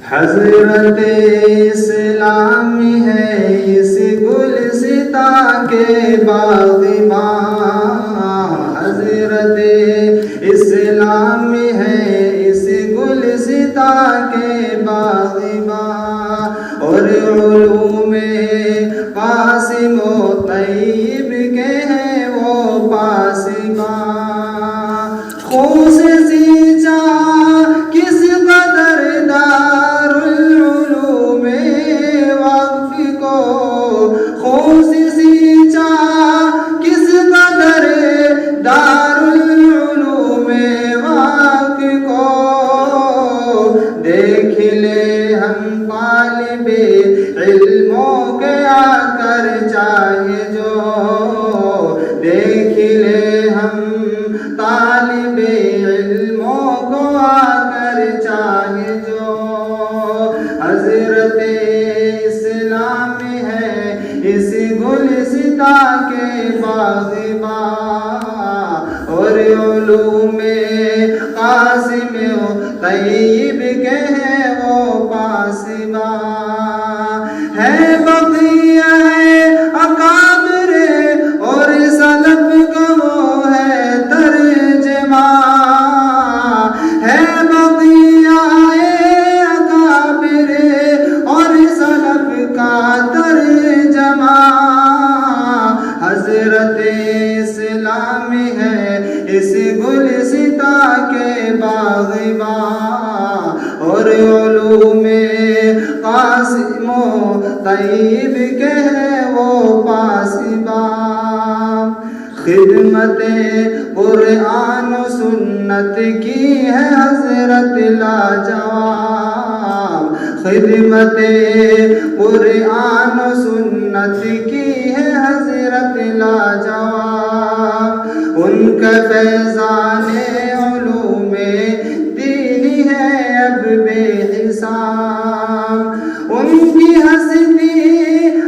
حضرت اسلام ہے اس گلستاں کے باغباں، حضرت اسلام ہے اس گلستاں کے باغباں، اور علوم قاسم و طیب کے ہیں وہ پاسباں۔ خون سے سینچا کس قدر دارالعلوم وقف کو، خون سے سینچا کس قدر دارالعلوم وقف کو، دیکھ لے ہم طالب علموں کے آ کر چاہے جو، دیکھ لے ہم طالب علموں کو آ کر چاہے جو، حضرت اسلام ہے اس گلستاں کے باغباں، اور علوم قاسم و طیب کے ہیں وہ پاسباں۔ ہے بقیہ اکابر اور سلف کا وہ ہے ترجمہ، ہے بقیہ اکابر اور سلف کا ترجمہ، حضرت اسلام ہے اس گلستاں کے باغباں، اور علوم قاسم و طیب کے ہیں وہ پاسباں۔ خدمت قرآن و سنت کی ہے حضرت لاجواب، خدمت قرآن و سنت کی ہے حضرت لاجواب، ان کا فیضان علوم دینی ہے اب بے حساب، ان کی ہستی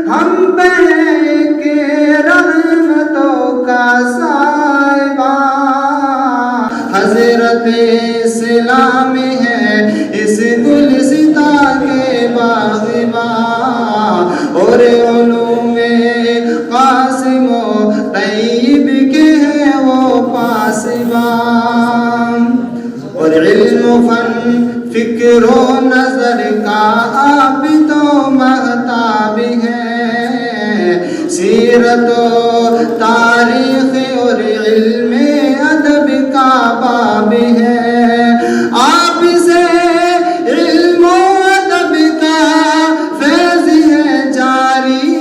ہم پہ کے رحمتوں کا سائبہ، حضرت اسلام ہے اس گلستاں کے باغباں، اور علوم قاسم و طیب کے ہیں وہ پاسباں، اور علم و فن فکر و نظر کا آپ تو مہتاب ہے، سیرت و تاریخ اور علم ادب کا باب ہے، آپ سے علم و ادب کا فیض ہے جاری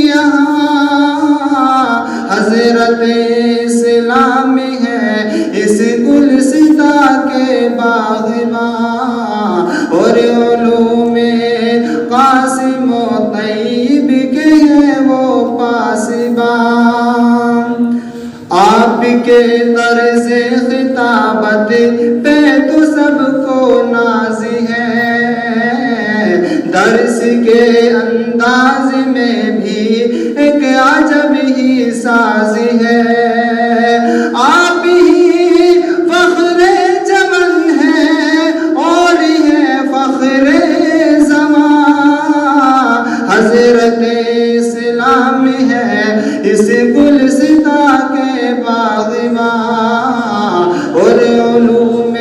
یہاں، حضرت اسلام ہے اس گلستاں کے باغباں، اور علوم قاسم و طیب کے ہیں وہ پاسباں۔ آپ کے طرز خطابت پہ تو سب کو ناز ہے، درس کے انداز میں بھی ایک عجب ہی ساز ہے، آپ ہی فخر چمن ہے اور ہے فخر زمان، حضرت اسلام ہے اس گلستاں کے باغباں، اور علوم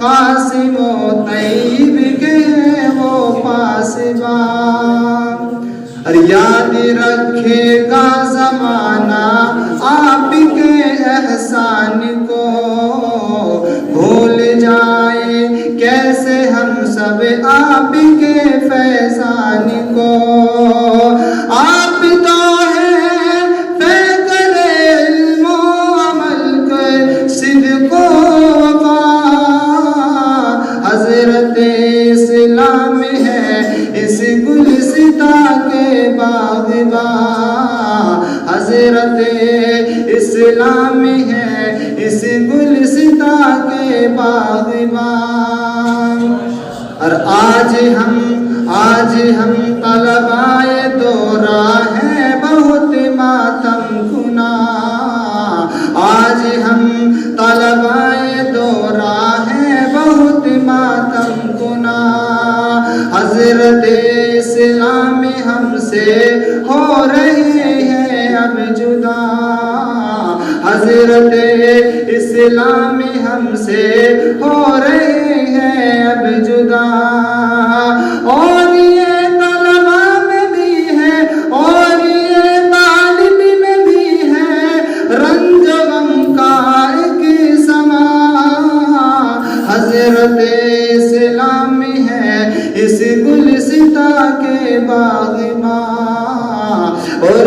قاسم و طیب کے ہیں وہ پاسباں۔ اور یاد رکھے گا زمانہ آپ کے احسان کو، بھول جائیں کیسے ہم سب آپ کے فیضان کو، آپ تو ہیں پیکر علم و عمل کے صدق و وفا، حضرت اسلام ہے اس گلستاں کے باغباں، حضرت اسلام ہے اس گلستاں کے باغباں، اور آج ہم طلبائے دورہ ہیں بہت ماتم کنا، آج ہم طلبائے دورہ ہیں بہت ماتم کنا، حضرت اسلام ہم سے ہو رہے ہیں اب جدا، حضرت اسلام ہم سے ہو رہے ہیں اب جدا، اور یہ طلبا میں بھی ہے اور یہ طالب میں بھی ہے رنج و غم کا ایک سما، حضرت اسلام ہے اس گلستاں کے باغ ماں، اور